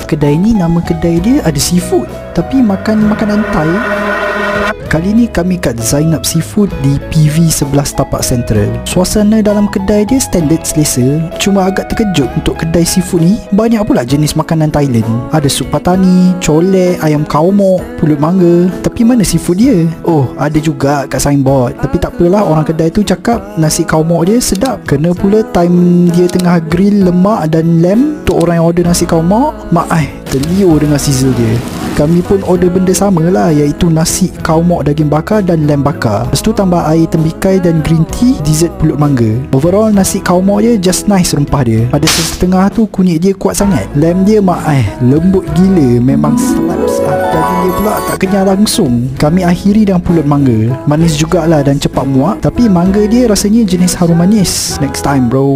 Kedai ni nama kedai dia ada seafood, tapi makan makanan Thai. Kali ni kami kat Zainab Seafood di PV 11 Tapak Central. Suasana dalam kedai dia standard selesa, cuma agak terkejut untuk kedai seafood ni banyak pula jenis makanan Thailand. Ada sup patani, colek, ayam khao mok, pulut mangga. Tapi mana seafood dia? Oh, ada juga kat signboard. Tapi tak apalah, orang kedai tu cakap nasi khao mok dia sedap. Kena pula time dia tengah grill lemak dan lamb. Untuk orang yang order nasi khao mok, mak terliur dengan sizzle dia. Kami pun order benda sama lah, iaitu nasi khao mok daging bakar dan lamb bakar. Lepas tu tambah air tembikai dan green tea, dessert pulut mangga. Overall nasi khao mok dia just nice rempah dia. Pada setengah tu kunyit dia kuat sangat. Lamb dia lembut gila, memang slaps lah. Daging dia pula tak kenyal langsung. Kami akhiri dengan pulut mangga. Manis jugalah dan cepat muak, tapi mangga dia rasanya jenis harum manis. Next time bro.